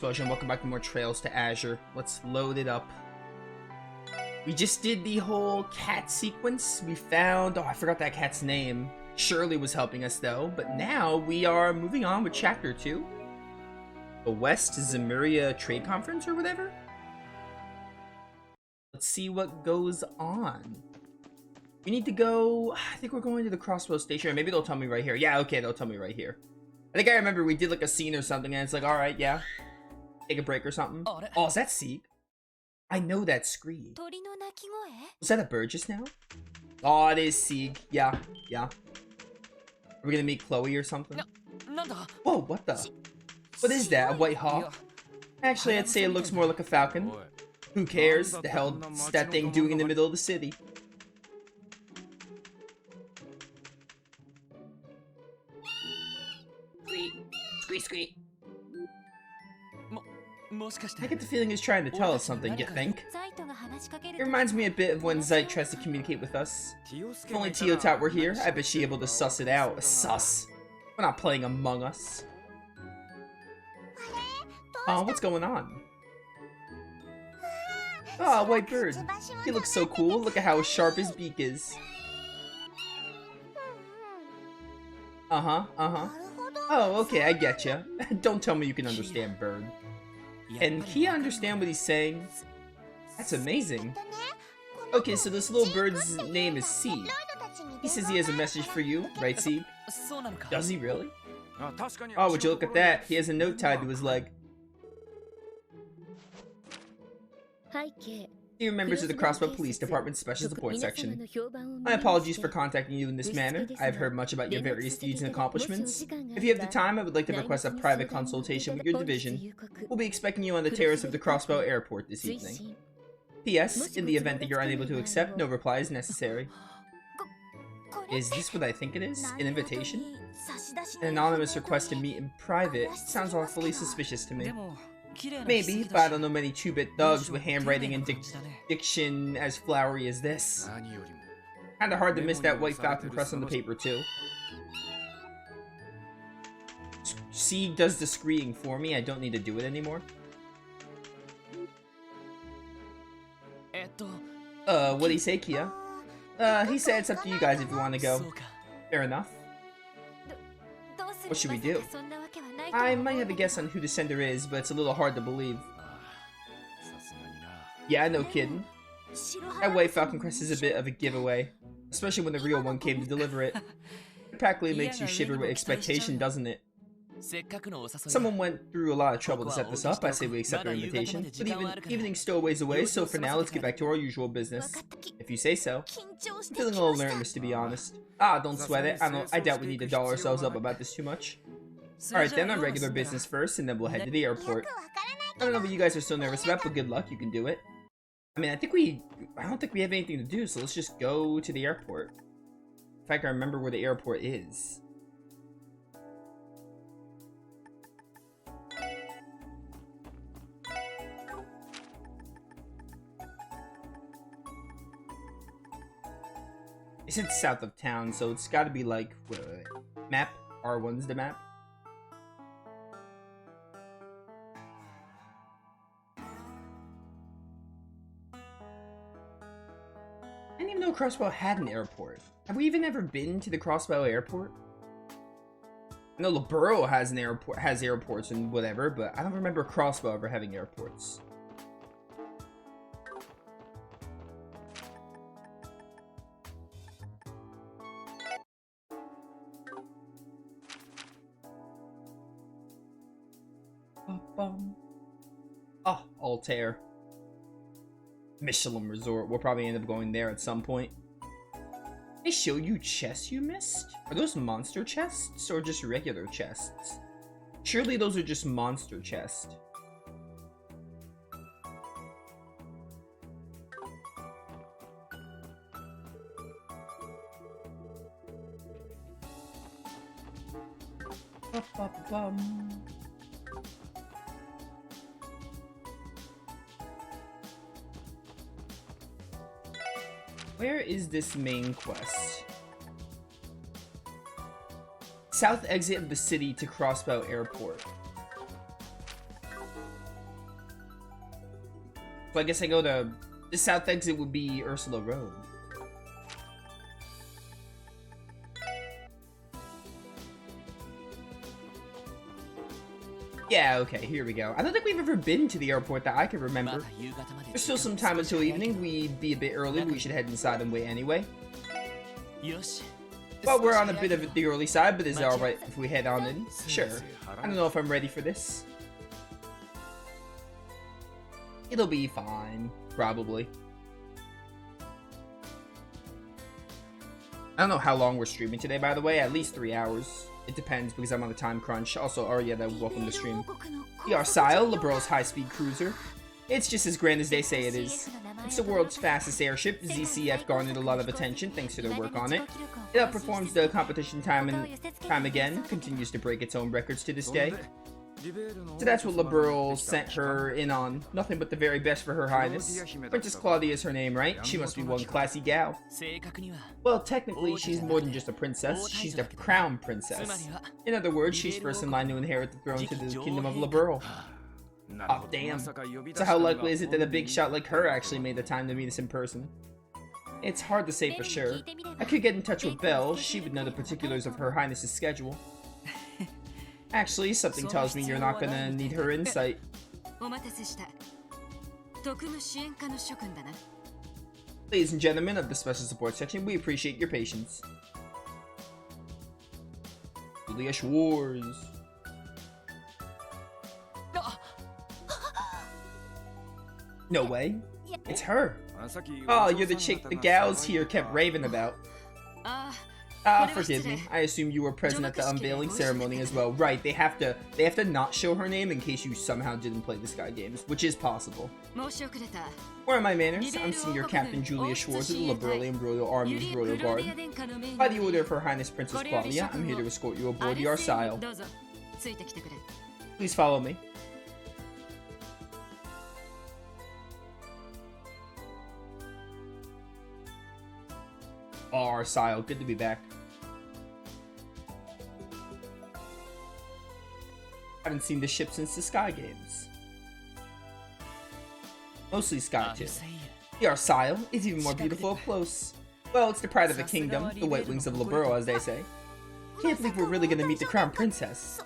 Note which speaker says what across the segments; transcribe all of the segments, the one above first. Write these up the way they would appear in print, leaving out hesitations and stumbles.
Speaker 1: Explosion. Welcome back to more Trails to Azure. Let's load it up. We just did the whole cat sequence. We found, oh, I forgot that cat's name. Shirley was helping us though, but now we are moving on with chapter 2. The West Zemuria Trade Conference or whatever. Let's see what goes on. We need to go, I think we're going to the crossbow station, or maybe they'll tell me right here. Yeah, okay, they'll tell me right here. I think I remember we did like a scene or something and it's like, alright, yeah. Take a break or something. Oh, is that Sieg? I know that scream. Was that a bird just now? Oh, it is Sieg. Yeah, yeah. Are we gonna meet Chloe or something? Whoa, what the? What is that? A white hawk? Actually, I'd say it looks more like a falcon. Who cares? The hell's that thing doing in the middle of the city? Squeak, squeak. I get the feeling he's trying to tell us something, you think? It reminds me a bit of when Zeit tries to communicate with us. If only Teotot were here, I bet she'd be able to suss it out. Sus. We're not playing Among Us. Oh, what's going on? Ah, white bird. He looks so cool. Look at how sharp his beak is. Uh-huh, uh-huh. Oh, okay, I getcha. Don't tell me you can understand bird. Can Kia understand what he's saying? That's amazing. Okay, so this little bird's name is Sieg. He says he has a message for you, right, Sieg? Does he really? Oh, would you look at that? He has a note tied to his leg. Dear members of the Crossbow Police Department Special Support Section, my apologies for contacting you in this manner. I have heard much about your various deeds and accomplishments. If you have the time, I would like to request a private consultation with your division. We'll be expecting you on the terrace of the Crossbow Airport this evening. P.S. In the event that you're unable to accept, no reply is necessary. Is this what I think it is? An invitation? An anonymous request to meet in private? Sounds awfully suspicious to me. Maybe, but I don't know many 2-bit thugs with handwriting and diction as flowery as this. Kinda hard to miss that white falcon crest on the paper, too. Sieg does the screeing for me, I don't need to do it anymore. What do you say, Kia? He said it's up to you guys if you want to go. Fair enough. What should we do? I might have a guess on who the sender is, but it's a little hard to believe. Yeah, no kidding. That white falcon crest is a bit of a giveaway, especially when the real one came to deliver it. It practically makes you shiver with expectation, doesn't it? Someone went through a lot of trouble to set this up. I say we accept their invitation, but evening's still a ways away, so for now let's get back to our usual business. If you say so. I'm feeling a little nervous, to be honest. Ah, don't sweat it. I doubt we need to doll ourselves up about this too much. Alright then, on regular business first, and then we'll head to the airport. I don't know what you guys are so nervous about, but good luck, you can do it. I mean, I don't think we have anything to do, so let's just go to the airport. In fact, I remember where the airport is. It's south of town, so it's gotta be like, wait. Map? R1's the map? I didn't even know Crossbow had an airport. Have we even ever been to the Crossbow airport? I know Laburo has an airport, has airports and whatever, but I don't remember Crossbow ever having airports. Oh, Altair. Michelin Resort. We'll probably end up going there at some point. They show you chests you missed? Are those monster chests or just regular chests? Surely those are just monster chests. Where is this main quest? South exit of the city to Crossbow Airport. So I guess I go to... The south exit would be Ursula Road. Yeah, okay, here we go. I don't think we've ever been to the airport that I can remember. There's still some time until evening. We'd be a bit early, but we should head inside and wait anyway. Well, we're on a bit of the early side, but is it alright if we head on in? Sure. I don't know if I'm ready for this. It'll be fine, probably. I don't know how long we're streaming today, by the way. At least 3 hours. It depends, because I'm on a time crunch. Also, Arietta, welcome to stream. The Arsail, Liberal's high-speed cruiser. It's just as grand as they say it is. It's the world's fastest airship. ZCF garnered a lot of attention thanks to their work on it. It outperforms the competition time and time again, continues to break its own records to this day. So that's what Liberal sent her in on. Nothing but the very best for Her Highness. Princess Claudia is her name, right? She must be one classy gal. Well, technically, she's more than just a princess. She's the crown princess. In other words, she's first in line to inherit the throne to the kingdom of Liberal. Oh, damn. So how likely is it that a big shot like her actually made the time to meet us in person? It's hard to say for sure. I could get in touch with Belle. She would know the particulars of Her Highness's schedule. Actually, something tells me you're not gonna need her insight. Ladies and gentlemen of the Special Support Section, we appreciate your patience. Julia Schwartz. No way. It's her. Oh, you're the chick the gals here kept raving about. Forgive me. I assume you were present at the unveiling ceremony as well. Right, they have to not show her name in case you somehow didn't play the Sky Games, which is possible. Where are my manners? I'm Senior Captain Julia Schwartz of the Liberalian Royal Army's Royal Guard. By the order of Her Highness Princess Claudia, I'm here to escort you aboard the Arsail. Please follow me. Arsail, good to be back. Haven't seen the ship since the Sky Games. Mostly Sky too. The Arsail is even more beautiful up close. Well, it's the pride of the kingdom, the white wings of Liberal, as they say. Can't believe we're really gonna meet the crown princess.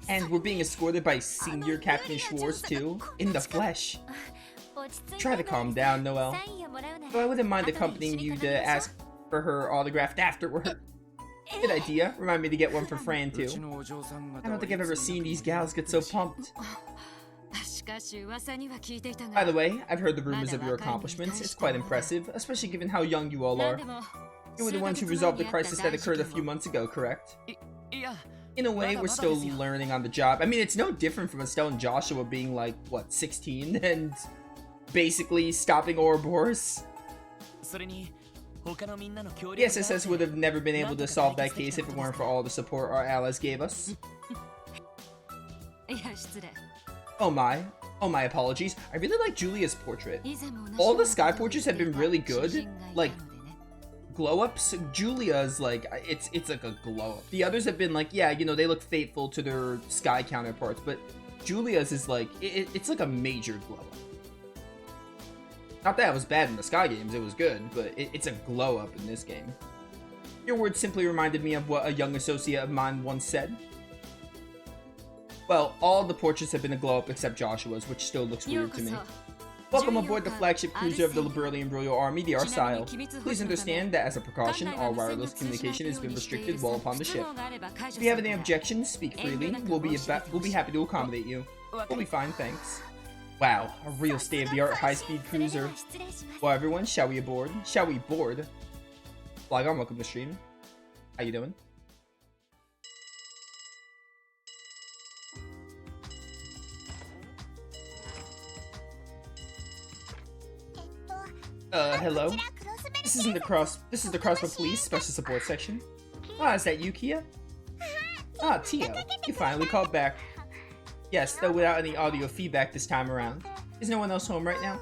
Speaker 1: And we're being escorted by Senior Captain Schwartz too, in the flesh. Try to calm down, Noelle. Though I wouldn't mind accompanying you to ask for her autographed afterward. Good idea. Remind me to get one for Fran too. I don't think I've ever seen these gals get so pumped. By the way, I've heard the rumors of your accomplishments. It's quite impressive, especially given how young you all are. You were the ones who resolved the crisis that occurred a few months ago, correct? In a way, we're still learning on the job. I mean, it's no different from Estelle and Joshua being like, what, 16? And basically stopping Ouroboros. The SSS would have never been able to solve that case if it weren't for all the support our allies gave us. Oh my apologies. I really like Julia's portrait. All the Sky portraits have been really good. Like, glow-ups. Julia's like, it's like a glow-up. The others have been like, yeah, you know, they look faithful to their Sky counterparts, but Julia's is like, it's like a major glow-up. Not that it was bad in the Sky Games, it was good, but it's a glow-up in this game. Your words simply reminded me of what a young associate of mine once said. Well, all the portraits have been a glow-up except Joshua's, which still looks weird to me. Welcome aboard the flagship cruiser of the Liberalian Royal Army, the Arsail. Please understand that as a precaution, all wireless communication has been restricted while upon the ship. If you have any objections, speak freely. We'll be happy to accommodate you. We'll be fine, thanks. Wow, a real state-of-the-art high-speed cruiser. Well, everyone, shall we aboard? Shall we board? Flygon, welcome to stream. How you doing? Hello? This is the Crossbow Police Special Support Section. Ah, is that you, Kia? Ah, Tio, you finally called back. Yes, though without any audio feedback this time around. Is no one else home right now?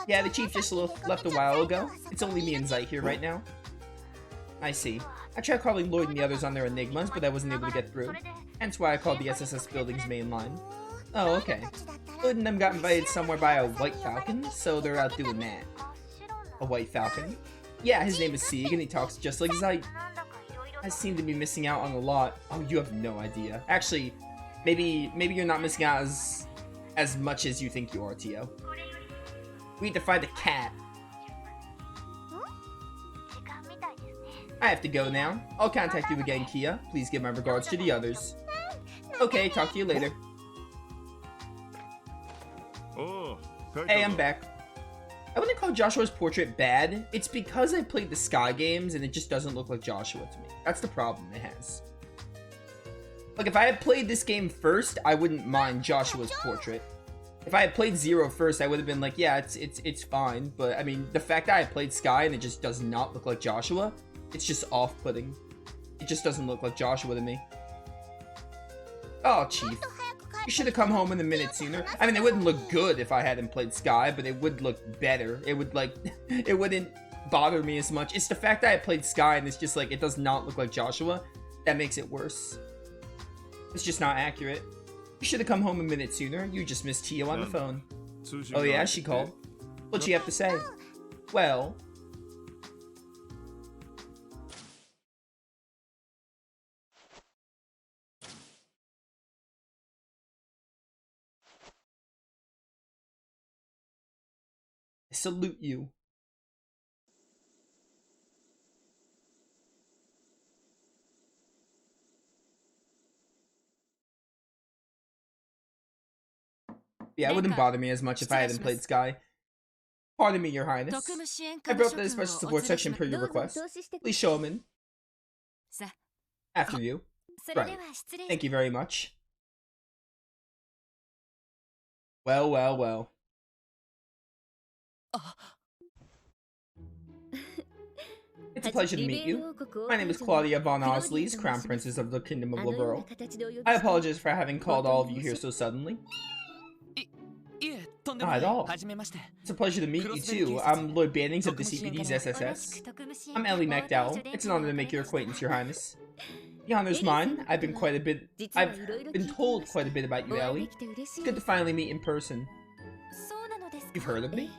Speaker 1: Yeah, the chief just left a while ago. It's only me and Zeit here right now. I see. I tried calling Lloyd and the others on their enigmas, but I wasn't able to get through. Hence why I called the SSS building's main line. Oh, okay. Hood and them got invited somewhere by a white falcon, so they're out doing that. A white falcon? Yeah, his name is Sieg, and he talks just like Zeit. I seem to be missing out on a lot. Oh, you have no idea. Actually, maybe you're not missing out as much as you think you are, Tio. We need to find a cat. I have to go now. I'll contact you again, Kia. Please give my regards to the others. Okay, talk to you later. Hey, I'm back. I wouldn't call Joshua's portrait bad. It's because I played the Sky games and it just doesn't look like Joshua to me. That's the problem it has. Like, if I had played this game first, I wouldn't mind Joshua's portrait. If I had played Zero first, I would have been like, yeah, it's fine. But, I mean, the fact that I played Sky and it just does not look like Joshua, it's just off-putting. It just doesn't look like Joshua to me. Oh, Chief. You should have come home in a minute sooner. I mean, it wouldn't look good if I hadn't played Sky, but it would look better. It would, like, it wouldn't bother me as much. It's the fact that I played Sky and it's just, like, it does not look like Joshua that makes it worse. It's just not accurate. You should have come home a minute sooner. You just missed Tio on the phone. Oh yeah, she called. What'd she have to say? Well... I salute you. Yeah, it wouldn't bother me as much if I hadn't played Sky. Pardon me, Your Highness. I brought the special support section per your request. Please show him in. After you. Right. Thank you very much. Well, well, well. It's a pleasure to meet you. My name is Claudia von Osleys, Crown Princess of the Kingdom of Liberl. I apologize for having called all of you here so suddenly. Not at all. It's a pleasure to meet you too. I'm Lord Bannings of the CPD's SSS. I'm Ellie MacDowell. It's an honor to make your acquaintance, Your Highness. The honor's mine. I've been told quite a bit about you, Ellie. It's good to finally meet in person. You've heard of me?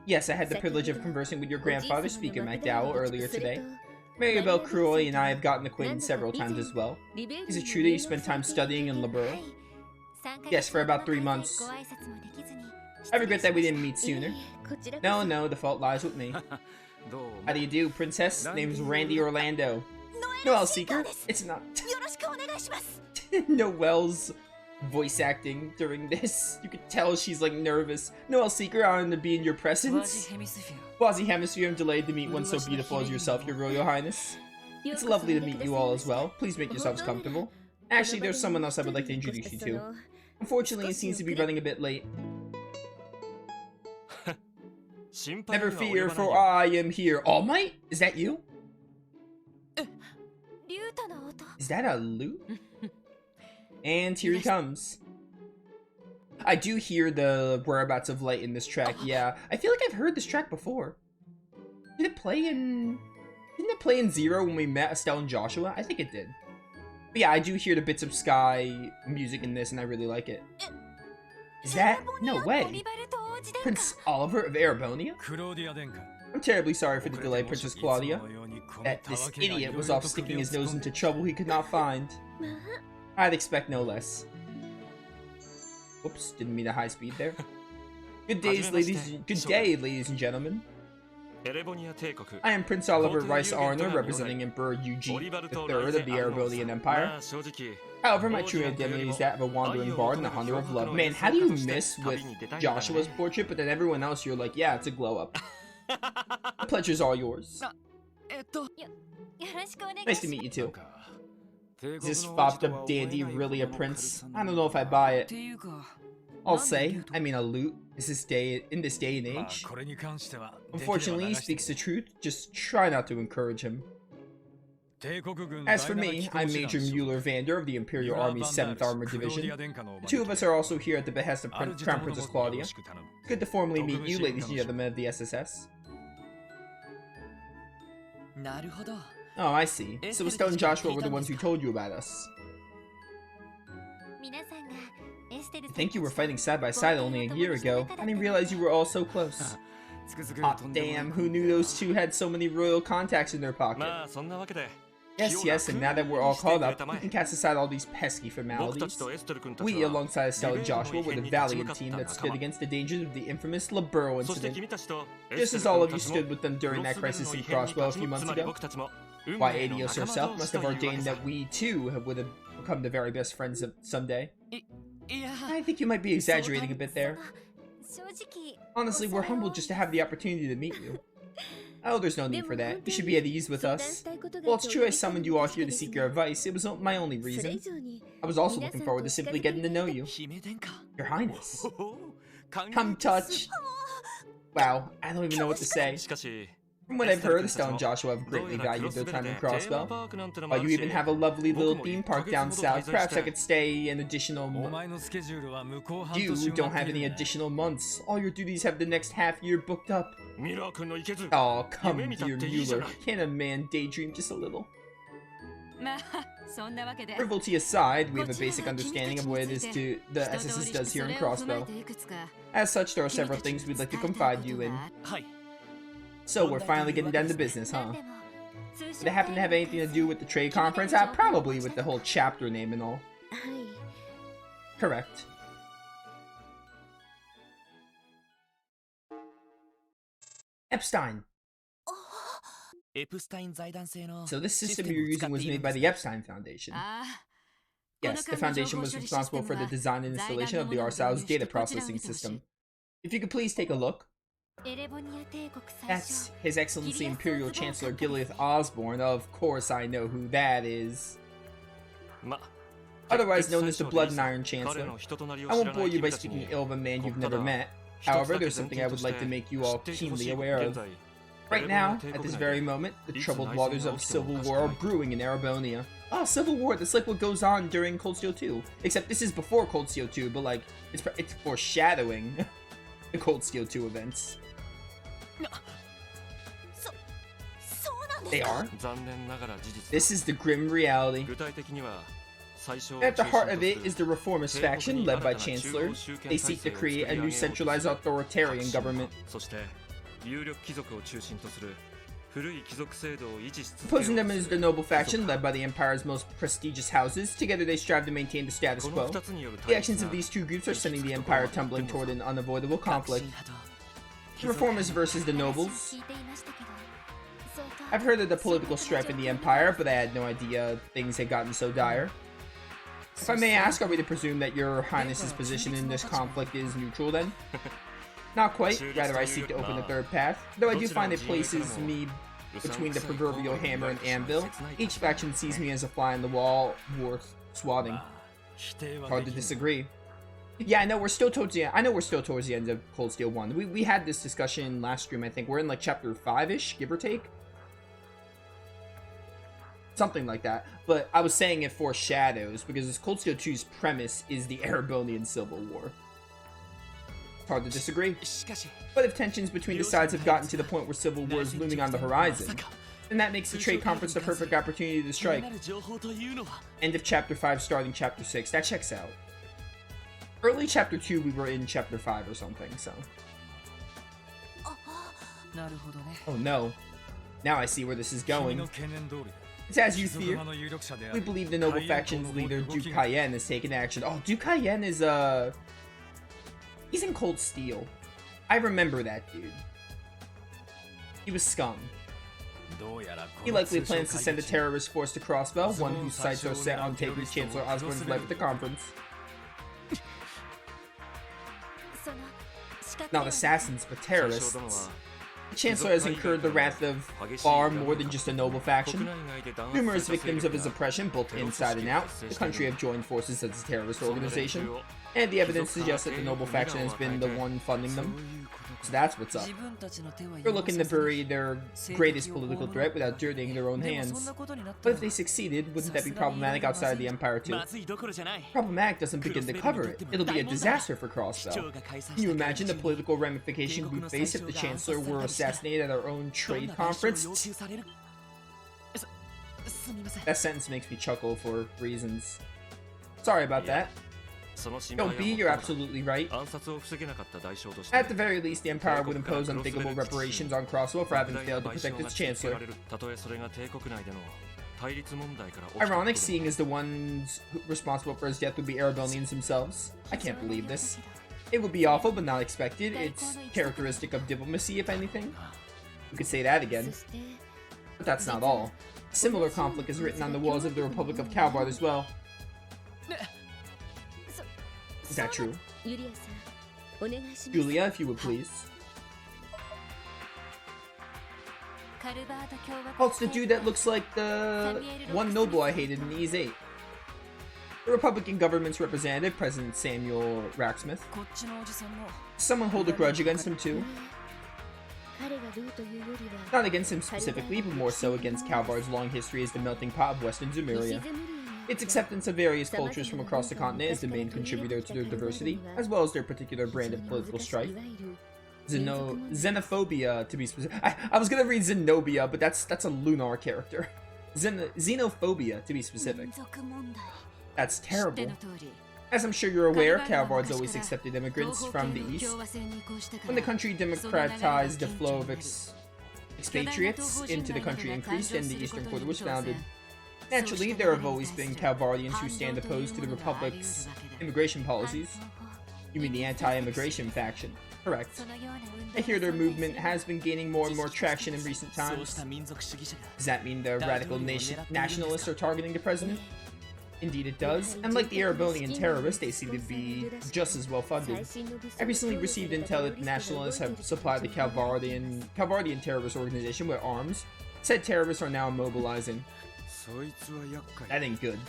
Speaker 1: Yes, I had the privilege of conversing with your grandfather, Speaker MacDowell, earlier today. Maribel Croy and I have gotten acquainted several times as well. Is it true that you spent time studying in Liberl? Yes, for about 3 months. I regret that we didn't meet sooner. No, the fault lies with me. How do you do, Princess? Name's Randy Orlando. Noelle Seeker? It's not. Noelle's voice acting during this. You could tell she's like nervous. Noelle Seeker, honored to be in your presence. Quasi Hemisphere, I'm delayed to meet one so beautiful as yourself, Your Royal Highness. It's lovely to meet you all as well. Please make yourselves comfortable. Actually, there's someone else I would like to introduce you to. Unfortunately, it seems to be running a bit late. Never fear, for I am here. All Might? Is that you? Is that a lute? And here he comes. I do hear the whereabouts of light in this track, yeah. I feel like I've heard this track before. Didn't it play in Zero when we met Estelle and Joshua? I think it did. But yeah, I do hear the bits of Sky music in this, and I really like it. Is that? No way. Prince Olivert of Erebonia? I'm terribly sorry for the delay, Princess Claudia. That this idiot was off sticking his nose into trouble he could not find. I'd expect no less. Whoops, didn't mean a high speed there. Good day, ladies and gentlemen. I am Prince Olivert Rice Arner, representing Emperor Eugene III of the Erebonian Empire. However, my true identity is that of a wandering bard and a hunter of love. Man, how do you miss with Joshua's portrait, but then everyone else you're like, yeah, it's a glow-up. The pleasure's all yours. Nice to meet you too. Is this fopped up dandy really a prince? I don't know if I buy it. I'll say, I mean a lute, in this day and age. Unfortunately, he speaks the truth, just try not to encourage him. As for me, I'm Major Mueller Vander of the Imperial Army's 7th Armored Division. The two of us are also here at the behest of Crown Princess Claudia. Good to formally meet you, ladies and gentlemen of the SSS. Oh, I see. So Estelle and Joshua were the ones who told you about us. I think you were fighting side by side only a year ago. I didn't realize you were all so close. Hot damn, who knew those two had so many royal contacts in their pocket? Yes, and now that we're all caught up, we can cast aside all these pesky formalities. We, alongside Estelle and Joshua, were the valiant team that stood against the dangers of the infamous Libero incident. Just as all of you stood with them during that crisis in Crossbow a few months ago. Why, Adios herself must have ordained that we, too, would have become the very best friends of someday. I think you might be exaggerating a bit there. Honestly, we're humbled just to have the opportunity to meet you. Oh, there's no need for that. You should be at ease with us. Well, it's true I summoned you all here to seek your advice. It was my only reason. I was also looking forward to simply getting to know you. Your Highness. Come touch. Wow, I don't even know what to say. From what I've heard, Estelle and Joshua have greatly valued their time in Crossbow. While you even have a lovely little theme park down south, perhaps I could stay an additional month. You don't have any additional months. All your duties have the next half year booked up. Oh, come dear Mueller. Can't a man daydream just a little? Frivolity aside, we have a basic understanding of what it is the SSS does here in Crossbow. As such, there are several things we'd like to confide you in. So we're finally getting down to business, huh? Did it happen to have anything to do with the trade conference? Probably with the whole chapter name and all. Correct. Epstein. So this system you're using was made by the Epstein Foundation. Yes, the Foundation was responsible for the design and installation of the Arsao's data processing system. If you could please take a look. That's His Excellency Imperial Chancellor Gilead Osborne. Of course I know who that is. Otherwise known as the Blood and Iron Chancellor. I won't bore you by speaking ill of a man you've never met. However, there's something I would like to make you all keenly aware of. Right now, at this very moment, the troubled waters of civil war are brewing in Erebonia. Oh, civil war, that's like what goes on during Cold Steel 2. Except this is before Cold Steel 2, but like, it's foreshadowing the Cold Steel 2 events. They are. This is the grim reality. At the heart of it is the reformist faction led by Chancellor. They seek to create a new centralized authoritarian government. Opposing them is the noble faction led by the Empire's most prestigious houses. Together they strive to maintain the status quo. The actions of these two groups are sending the Empire tumbling toward an unavoidable conflict. The reformers versus the nobles. I've heard of the political strife in the Empire, but I had no idea things had gotten so dire. If I may ask, are we to presume that your Highness's position in this conflict is neutral then? Not quite, rather I seek to open a third path, though I do find it places me between the proverbial hammer and anvil. Each faction sees me as a fly on the wall worth swatting. Hard to disagree. Yeah, I know we're still towards the end of Cold Steel 1. We had this discussion last stream, I think. We're in like chapter 5-ish, give or take. Something like that. But I was saying it foreshadows, because this Cold Steel 2's premise is the Erebonian Civil War. It's hard to disagree. But if tensions between the sides have gotten to the point where civil war is looming on the horizon, then that makes the trade conference the perfect opportunity to strike. End of chapter 5, starting chapter 6. That checks out. Early chapter 2, we were in chapter 5 or something, so. Oh no. Now I see where this is going. It's as you fear. We believe the noble faction's leader, Duke Cayenne, has taken action. Oh, Duke Cayenne is, he's in Cold Steel. I remember that dude. He was scum. He likely plans to send a terrorist force to Crossbow, one whose sights are set on taking Chancellor Osborne's life at the conference. Not assassins, but terrorists. The Chancellor has incurred the wrath of far more than just a noble faction. Numerous victims of his oppression, both inside and out, the country have joined forces as a terrorist organization, and the evidence suggests that the noble faction has been the one funding them. So that's what's up. They're looking to bury their greatest political threat without dirtying their own hands. But if they succeeded, wouldn't that be problematic outside of the Empire too? Problematic doesn't begin to cover it. It'll be a disaster for Crossbow. Can you imagine the political ramifications we'd face if the Chancellor were assassinated at our own trade conference? That sentence makes me chuckle for reasons. Sorry about that. Yo, B, you're absolutely right. At the very least, the Empire would impose unthinkable reparations on Crosswell for having failed to protect its Chancellor. Ironic, seeing as the ones responsible for his death would be Arabellians themselves. I can't believe this. It would be awful, but not expected. It's characteristic of diplomacy, if anything. You could say that again. But that's not all. A similar conflict is written on the walls of the Republic of Calvard as well. Is that true? Julia, if you would please. Oh, it's the dude that looks like the one noble I hated in Ease 8. The Republican government's representative, President Samuel Racksmith. Someone hold a grudge against him too. Not against him specifically, but more so against Calvard's long history as the melting pot of Western Zemuria. Its acceptance of various cultures from across the continent is the main contributor to their diversity, as well as their particular brand of political strife. Xenophobia, to be specific. I was gonna read Zenobia, but that's a Lunar character. Xenophobia, to be specific. That's terrible. As I'm sure you're aware, Calvard's always accepted immigrants from the east. When the country democratized, the flow of expatriates into the country increased and the Eastern Quarter was founded. Naturally, there have always been Calvardians who stand opposed to the Republic's immigration policies. You mean the anti-immigration faction? Correct. I hear their movement has been gaining more and more traction in recent times. Does that mean the radical nationalists are targeting the president? Indeed it does, and like the Arabellian terrorists, they seem to be just as well funded. I recently received intel that the nationalists have supplied the Calvardian terrorist organization with arms. Said terrorists are now mobilizing. That ain't good.